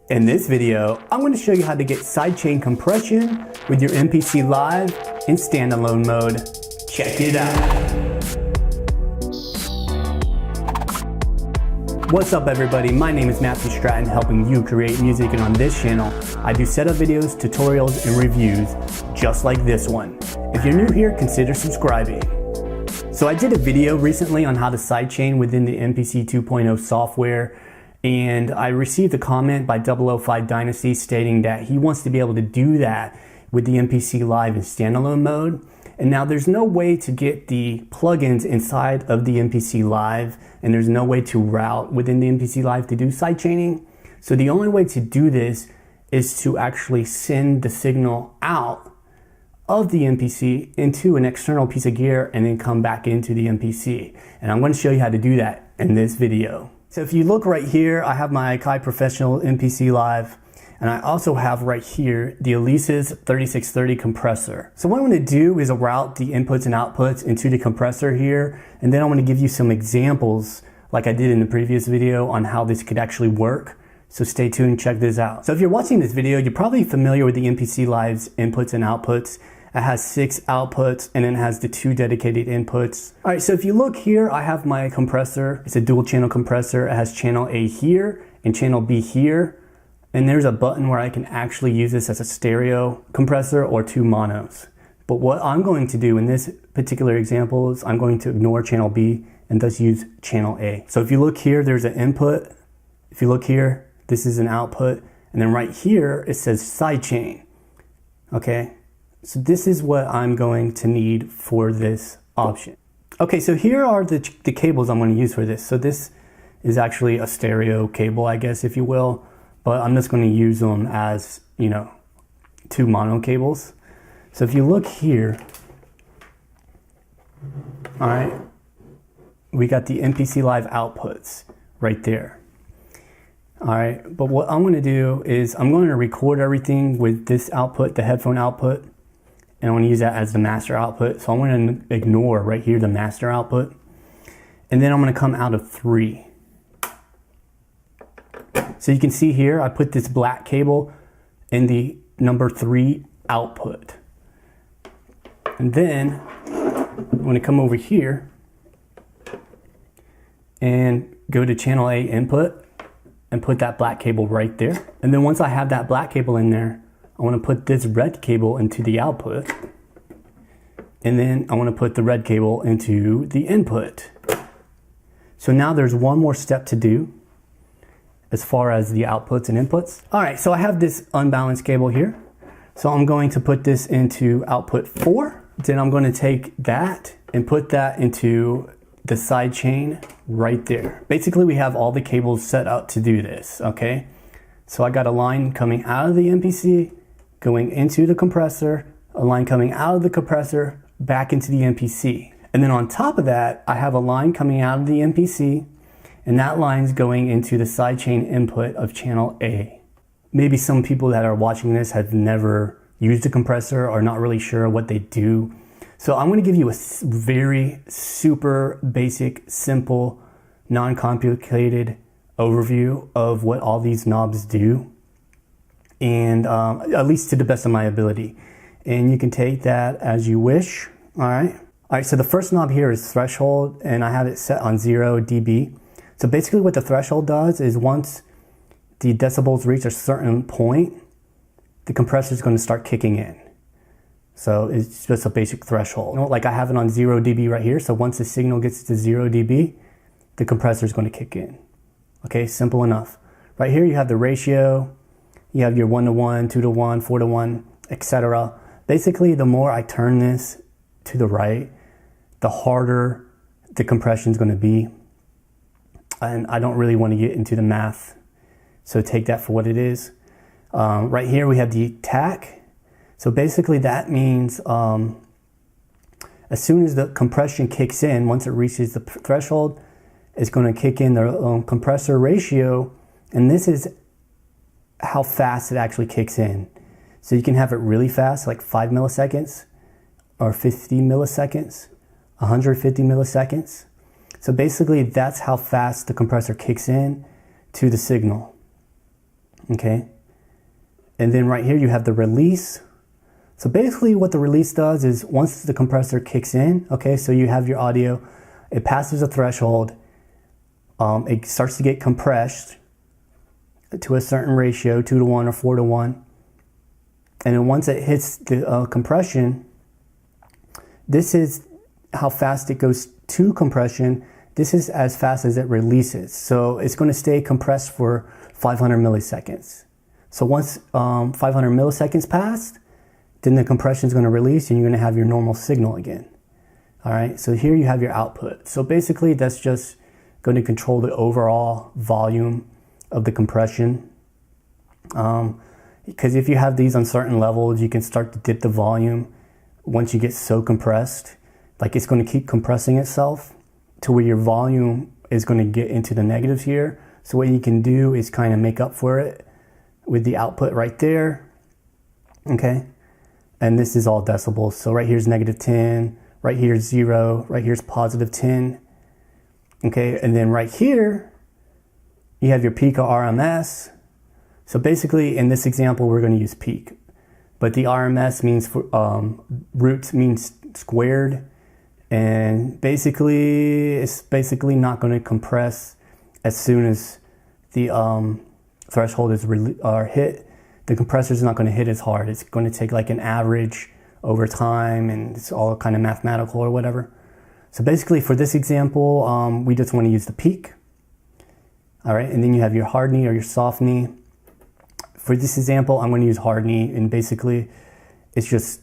In this video, I'm going to show you how to get sidechain compression with your MPC Live in standalone mode. Check it out. What's up everybody, my name is Matthew Stratton, helping you create music, and on this channel, I do setup videos, tutorials, and reviews just like this one. If you're new here, consider subscribing. So I did a video recently on how to sidechain within the MPC 2.0 software, and I received a comment by 005 Dynasty stating that he wants to be able to do that with the MPC Live in standalone mode. And now there's no way to get the plugins inside of the MPC Live, and there's no way to route within the MPC Live to do sidechaining. So the only way to do this is to actually send the signal out of the MPC into an external piece of gear and then come back into the MPC. And I'm going to show you how to do that in this video. So if you look right here, I have my Akai Professional MPC Live, and I also have right here the Alesis 3630 compressor. So what I'm going to do is route the inputs and outputs into the compressor here, and then I'm going to give you some examples like I did in the previous video on how this could actually work. So stay tuned and check this out. So if you're watching this video, you're probably familiar with the MPC Live's inputs and outputs. It has 6 outputs and then it has the 2 dedicated inputs. All right, so if you look here, I have my compressor. It's a dual channel compressor. It has channel A here and channel B here. And there's a button where I can actually use this as a stereo compressor or 2 monos. But what I'm going to do in this particular example is I'm going to ignore channel B and thus use channel A. So if you look here, there's an input. If you look here, this is an output. And then right here, it says sidechain, okay? So this is what I'm going to need for this option. Okay, so here are the cables I'm going to use for this. So this is actually a stereo cable, I guess, if you will, but I'm just going to use them as, 2 mono cables. So if you look here, all right, we got the MPC Live outputs right there. All right, but what I'm going to do is I'm going to record everything with this output, the headphone output, and I'm going to use that as the master output. So I'm going to ignore right here the master output. And then I'm going to come out of 3. So you can see here, I put this black cable in the number 3 output. And then I'm going to come over here and go to channel A input and put that black cable right there. And then once I have that black cable in there, I want to put this red cable into the output, and then I want to put the red cable into the input. So now there's one more step to do as far as the outputs and inputs. All right, so I have this unbalanced cable here. So I'm going to put this into output 4. Then I'm going to take that and put that into the sidechain right there. Basically, we have all the cables set up to do this, okay? So I got a line coming out of the MPC, going into the compressor, a line coming out of the compressor, back into the MPC. And then on top of that, I have a line coming out of the MPC, and that line's going into the sidechain input of channel A. Maybe some people that are watching this have never used a compressor or not really sure what they do. So I'm gonna give you a very super basic, simple, non-complicated overview of what all these knobs do, and at least to the best of my ability. And you can take that as you wish, all right? All right, so the first knob here is threshold, and I have it set on 0 dB. So basically what the threshold does is once the decibels reach a certain point, the compressor is going to start kicking in. So it's just a basic threshold. Like I have it on 0 dB right here, so once the signal gets to 0 dB, the compressor is going to kick in. Okay, simple enough. Right here you have the ratio, you have your 1:1, 2:1, 4:1, etc. Basically, the more I turn this to the right, the harder the compression is going to be. And I don't really want to get into the math, so take that for what it is. Right here we have the attack. So basically that means as soon as the compression kicks in, once it reaches the threshold, it's going to kick in the compressor ratio, and this is how fast it actually kicks in. So you can have it really fast, like 5 milliseconds, or 50 milliseconds, 150 milliseconds. So basically that's how fast the compressor kicks in to the signal. okay? And then right here you have the release. So basically what the release does is once the compressor kicks in, okay, so you have your audio, it passes a threshold, it starts to get compressed to a certain ratio, 2:1 or 4:1. And then once it hits the compression, this is how fast it goes to compression. This is as fast as it releases. So it's going to stay compressed for 500 milliseconds. So once 500 milliseconds passed, then the compression is going to release and you're going to have your normal signal again. All right, so here you have your output. So basically that's just going to control the overall volume of the compression. Because if you have these on certain levels, you can start to dip the volume once you get so compressed. Like it's going to keep compressing itself to where your volume is going to get into the negatives here. So what you can do is kind of make up for it with the output right there. Okay. And this is all decibels. So right here's -10, right here's 0, right here's +10. Okay. And then right here, you have your peak or RMS. So basically in this example, we're going to use peak, but the RMS means for, roots means squared. And basically, it's basically not going to compress as soon as the threshold is hit. The compressor is not going to hit as hard. It's going to take like an average over time, and it's all kind of mathematical or whatever. So basically, for this example, we just want to use the peak. All right, and then you have your hard knee or your soft knee. For this example, I'm going to use hard knee, and basically, it's just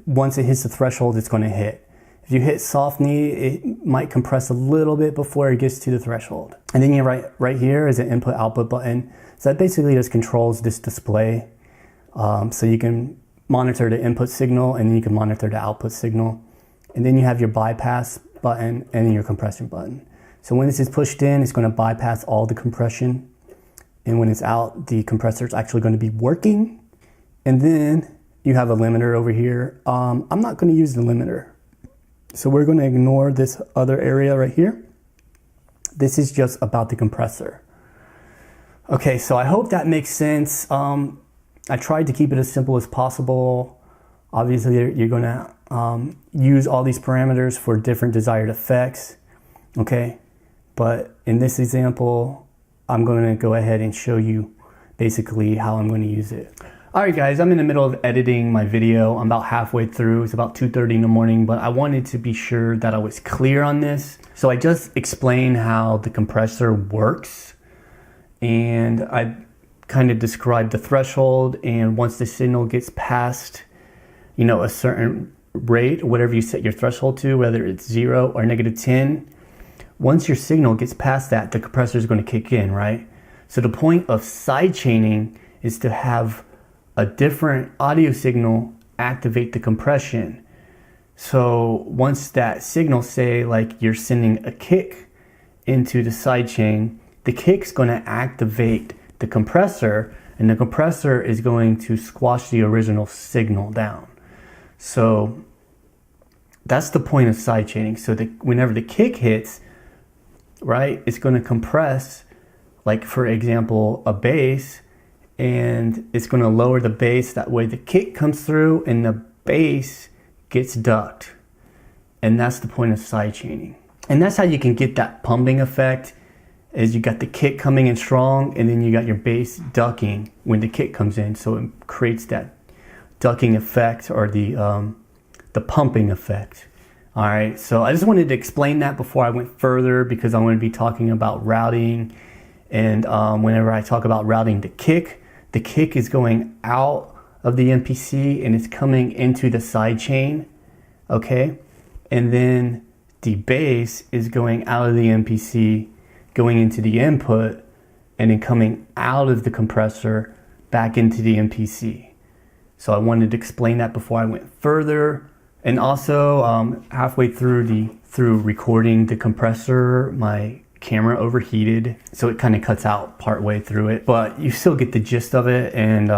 once it hits the threshold, it's going to hit. If you hit soft knee, it might compress a little bit before it gets to the threshold. And then you right here is an input output button. So that basically just controls this display. So you can monitor the input signal and then you can monitor the output signal. And then you have your bypass button and then your compression button. So when this is pushed in, it's going to bypass all the compression. And when it's out, the compressor is actually going to be working. And then you have a limiter over here. I'm not going to use the limiter. So we're going to ignore this other area right here. This is just about the compressor. Okay, so I hope that makes sense. I tried to keep it as simple as possible. Obviously, you're going to use all these parameters for different desired effects. Okay, but in this example, I'm going to go ahead and show you basically how I'm going to use it. All right, guys, I'm in the middle of editing my video. I'm about halfway through. It's about 2:30 in the morning, but I wanted to be sure that I was clear on this. So I just explained how the compressor works, and I kind of described the threshold, and once the signal gets past, you know, a certain rate, whatever you set your threshold to, whether it's 0 or -10, once your signal gets past that, the compressor is going to kick in, right? So the point of sidechaining is to have a different audio signal activate the compression. So once that signal, say like you're sending a kick into the sidechain, the kick's going to activate the compressor, and the compressor is going to squash the original signal down. So that's the point of sidechaining. So whenever the kick hits, right, it's going to compress, like for example, a bass, and it's going to lower the bass. That way the kick comes through and the bass gets ducked. And that's the point of sidechaining. And that's how you can get that pumping effect, is you got the kick coming in strong and then you got your bass ducking when the kick comes in. So it creates that ducking effect, or the pumping effect. All right, so I just wanted to explain that before I went further, because I'm going to be talking about routing. And whenever I talk about routing the kick is going out of the MPC and it's coming into the sidechain, okay? And then the bass is going out of the MPC, going into the input, and then coming out of the compressor back into the MPC. So I wanted to explain that before I went further. And also halfway through recording the compressor, my camera overheated, so it kind of cuts out part way through it, but you still get the gist of it. And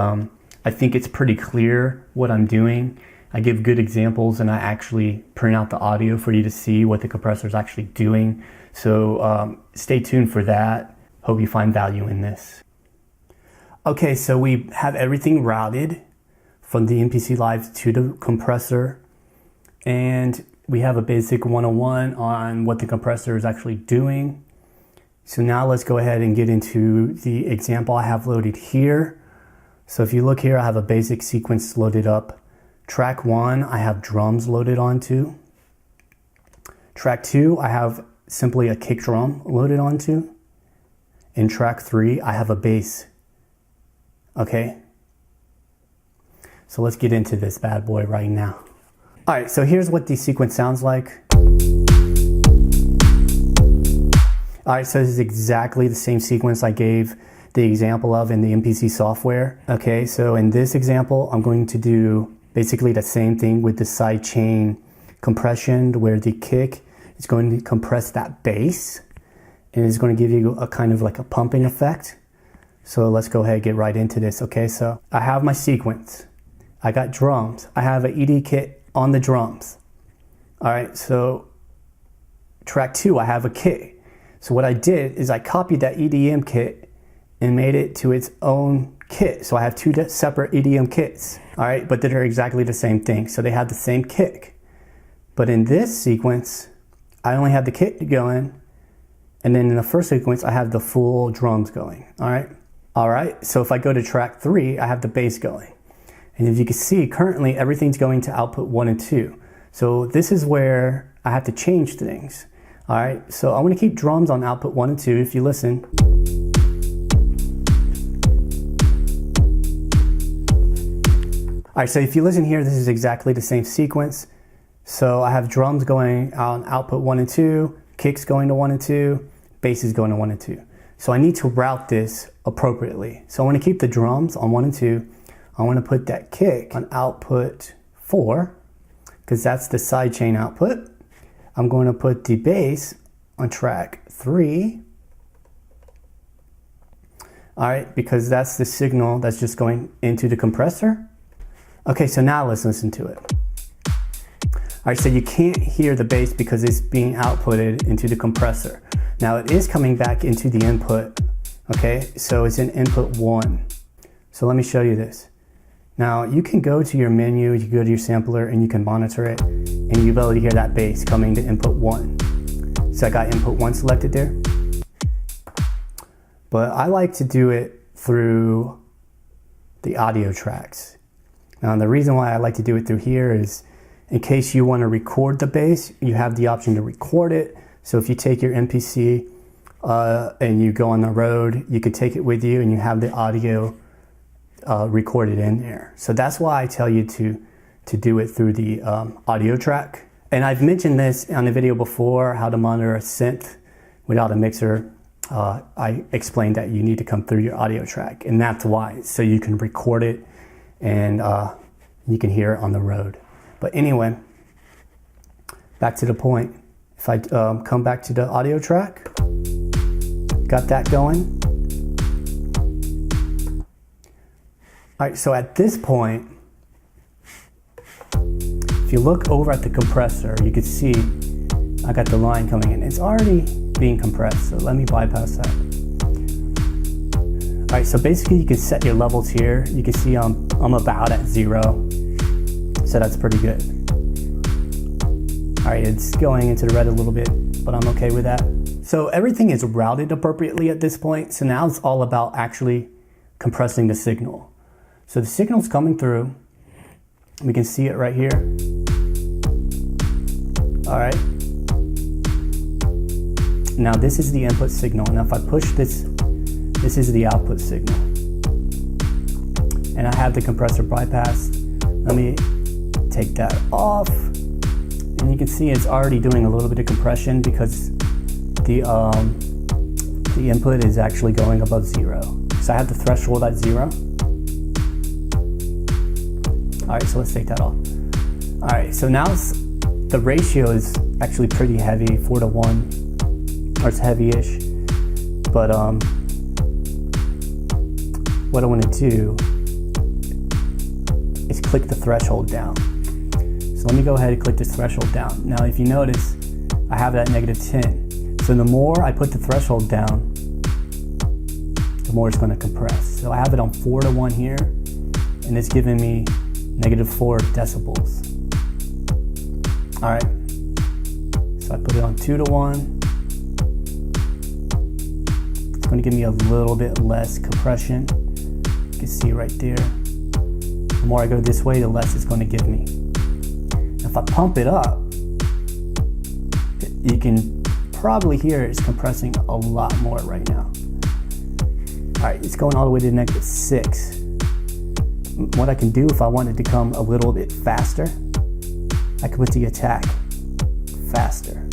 I think it's pretty clear what I'm doing. I give good examples, and I actually print out the audio for you to see what the compressor is actually doing. So stay tuned for that. Hope you find value in this. Okay, so we have everything routed from the MPC Live to the compressor, and we have a basic 101 on what the compressor is actually doing. So now let's go ahead and get into the example I have loaded here. So if you look here, I have a basic sequence loaded up. Track 1, I have drums loaded onto. Track 2, I have simply a kick drum loaded onto. In track 3, I have a bass. Okay, so let's get into this bad boy right now. All right, so here's what the sequence sounds like. All right, so this is exactly the same sequence I gave the example of in the MPC software. Okay, so in this example, I'm going to do basically the same thing with the sidechain compression, where the kick is going to compress that bass and it's going to give you a kind of like a pumping effect. So let's go ahead and get right into this. Okay, so I have my sequence. I got drums. I have an ED kit on the drums. All right, so track 2, I have a kick. So what I did is I copied that EDM kit and made it to its own kit. So I have 2 separate EDM kits, all right, but they're exactly the same thing. So they have the same kick. But in this sequence, I only have the kick going, and then in the first sequence, I have the full drums going, all right? All right, so if I go to track 3, I have the bass going. And as you can see, currently everything's going to output 1 and 2. So this is where I have to change things. All right, so I'm gonna keep drums on output 1 and 2 if you listen. All right, so if you listen here, this is exactly the same sequence. So I have drums going on output 1 and 2, kicks going to 1 and 2, bass is going to 1 and 2. So I need to route this appropriately. So I want to keep the drums on 1 and 2. I want to put that kick on output 4, because that's the sidechain output. I'm going to put the bass on track 3. All right, because that's the signal that's just going into the compressor. Okay, so now let's listen to it. All right, so you can't hear the bass because it's being outputted into the compressor. Now it is coming back into the input, okay? So it's in input 1. So let me show you this. Now you can go to your menu, you can go to your sampler and you can monitor it, and you'll be able to hear that bass coming to input 1. So I got input 1 selected there. But I like to do it through the audio tracks. Now the reason why I like to do it through here is in case you want to record the bass, you have the option to record it. So if you take your MPC and you go on the road, you could take it with you and you have the audio recorded in there. So that's why I tell you to do it through the audio track. And I've mentioned this on the video before, how to monitor a synth without a mixer. I explained that you need to come through your audio track, and that's why, so you can record it and you can hear it on the road. But anyway, back to the point. If I come back to the audio track, got that going. All right, so at this point, if you look over at the compressor, you can see I got the line coming in. It's already being compressed, so let me bypass that. All right, so basically you can set your levels here. You can see I'm about at 0, so that's pretty good. All right, it's going into the red a little bit, but I'm okay with that. So everything is routed appropriately at this point. So now it's all about actually compressing the signal. So the signal's coming through. We can see it right here. All right. Now this is the input signal. Now if I push this, this is the output signal. And I have the compressor bypassed. Let me take that off. And you can see it's already doing a little bit of compression because the input is actually going above 0. So I have the threshold at 0. All right, so let's take that off. All right, so now the ratio is actually pretty heavy, 4:1, or it's heavy-ish. But what I want to do is click the threshold down. So let me go ahead and click this threshold down. Now, if you notice, I have that -10. So the more I put the threshold down, the more it's going to compress. So I have it on 4:1 here, and it's giving me -4 decibels. All right, so I put it on 2:1. It's going to give me a little bit less compression. You can see right there. The more I go this way, the less it's going to give me. If I pump it up, you can probably hear it's compressing a lot more right now. All right, it's going all the way to -6. What I can do if I wanted to come a little bit faster, I can put the attack faster.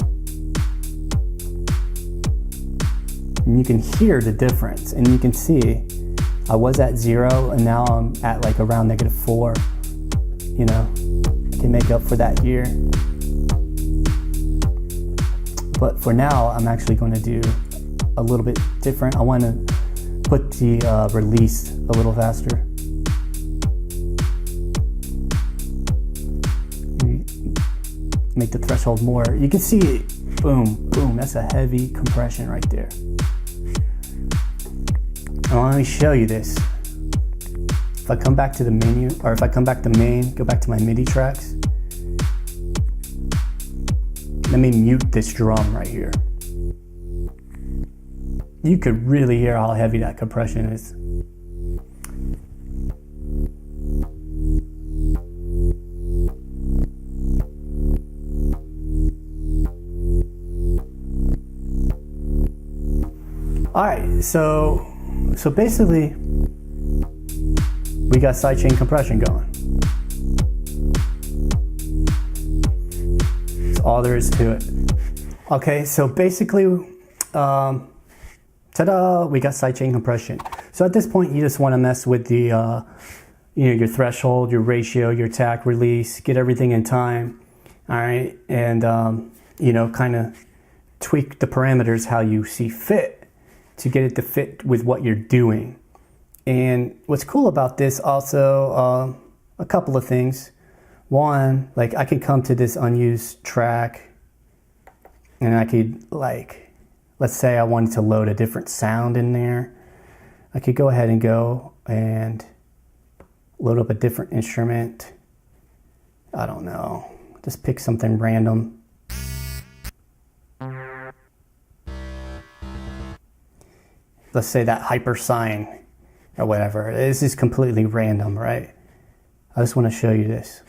And you can hear the difference, and you can see I was at 0 and now I'm at like around -4. You know, I can make up for that here. But for now, I'm actually going to do a little bit different. I want to put the release a little faster. Make the threshold more. You can see it. Boom, boom. That's a heavy compression right there. Now let me show you this. If I come back to the menu, or if I come back to main, go back to my MIDI tracks. Let me mute this drum right here. You could really hear how heavy that compression is. All right, so basically, we got sidechain compression going. That's all there is to it. Okay, so basically, ta-da, we got sidechain compression. So at this point, you just want to mess with the, your threshold, your ratio, your attack, release, get everything in time. All right, and kind of tweak the parameters how you see fit to get it to fit with what you're doing. And what's cool about this also, a couple of things. One, like I could come to this unused track and I could let's say I wanted to load a different sound in there. I could go ahead and go and load up a different instrument. I don't know, just pick something random. Let's say that hyper sine or whatever. This is completely random, right? I just want to show you this.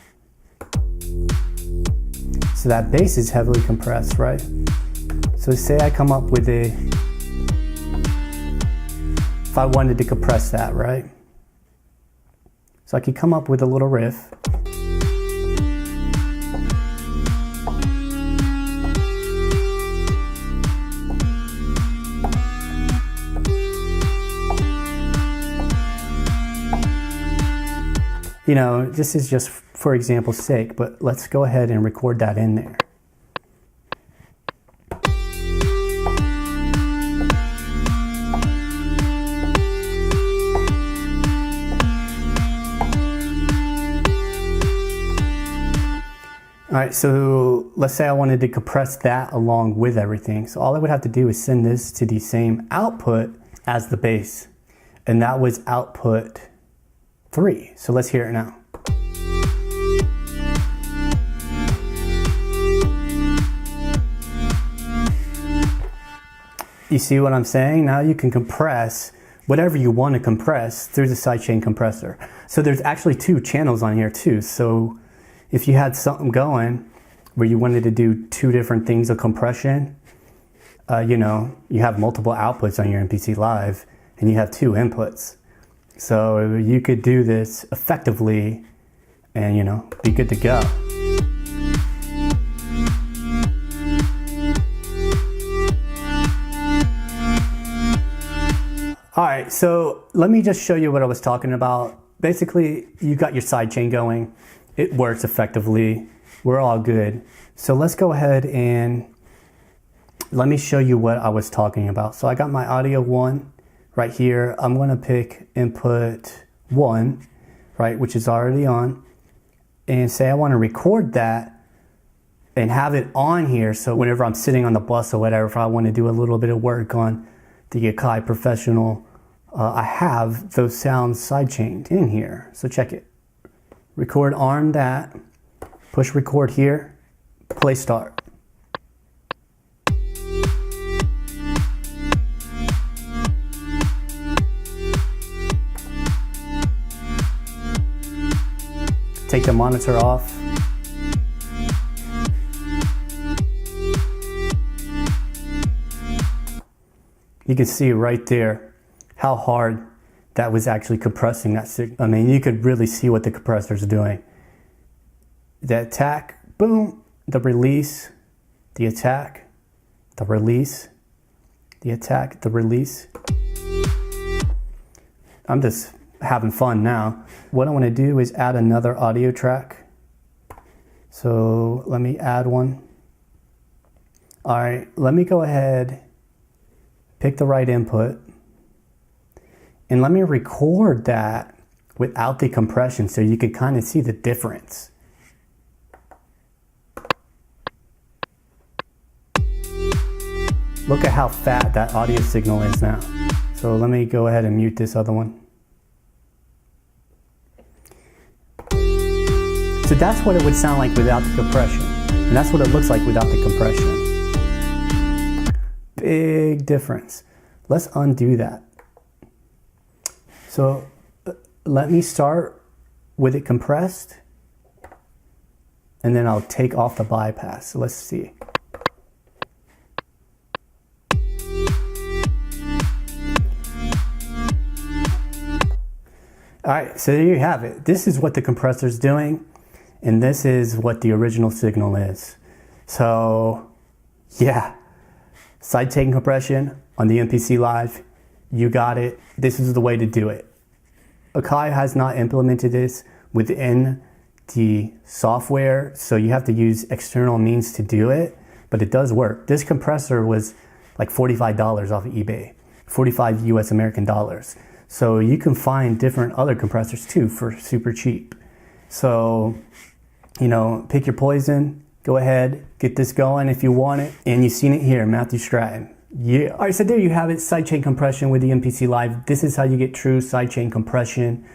So that bass is heavily compressed, right? So say I come up with if I wanted to compress that, right? So I could come up with a little riff. This is just for example's sake, but let's go ahead and record that in there. All right, so let's say I wanted to compress that along with everything. So all I would have to do is send this to the same output as the bass. And that was output 3. So let's hear it now. You see what I'm saying? Now you can compress whatever you want to compress through the sidechain compressor. So there's actually 2 channels on here too. So if you had something going where you wanted to do 2 different things of compression, you have multiple outputs on your MPC Live and you have 2 inputs. So you could do this effectively and, be good to go. All right, so let me just show you what I was talking about. Basically, you got your sidechain going. It works effectively. We're all good. So let's go ahead and let me show you what I was talking about. So I got my audio 1 right here. I'm gonna pick input 1, right, which is already on, and say I wanna record that and have it on here. So whenever I'm sitting on the bus or whatever, if I wanna do a little bit of work on the Akai Professional I have those sounds sidechained in here. So check it. Record on that, push record here, play start. Take the monitor off. You can see right there how hard that was actually compressing that signal. I mean, you could really see what the compressor is doing. The attack, boom, the release, the attack, the release, the attack, the release. I'm just having fun now. What I want to do is add another audio track. So let me add one. All right, let me go ahead, pick the right input, and let me record that without the compression so you can kind of see the difference. Look at how fat that audio signal is now. So let me go ahead and mute this other one. So that's what it would sound like without the compression. And that's what it looks like without the compression. Big difference. Let's undo that. So let me start with it compressed, and then I'll take off the bypass. So let's see. All right, so there you have it. This is what the compressor is doing, and this is what the original signal is. So yeah, sidechain compression on the MPC Live, you got it. This is the way to do it. Akai has not implemented this within the software, so you have to use external means to do it, but it does work. This compressor was like $45 off of eBay, 45 US American dollars. So you can find different other compressors too for super cheap. So, you know, pick your poison, go ahead, get this going if you want it. And you've seen it here, Matthew Stratton. Yeah. All right, so there you have it, sidechain compression with the MPC Live. This is how you get true sidechain compression.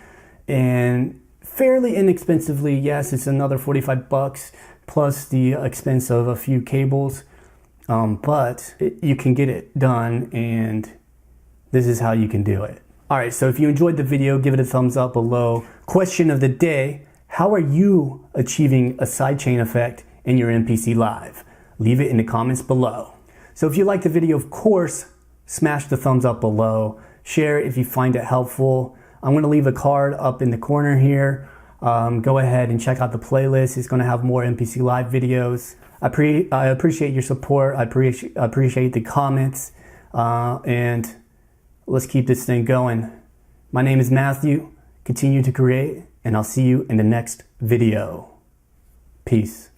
And fairly inexpensively, yes, it's another 45 bucks plus the expense of a few cables. But you can get it done, and this is how you can do it. All right, so if you enjoyed the video, give it a thumbs up below. Question of the day, how are you achieving a sidechain effect in your MPC Live? Leave it in the comments below. So if you liked the video, of course, smash the thumbs up below. Share it if you find it helpful. I'm gonna leave a card up in the corner here. Go ahead and check out the playlist. It's gonna have more MPC Live videos. I appreciate your support. I appreciate the comments. And let's keep this thing going. My name is Matthew. Continue to create, and I'll see you in the next video. Peace.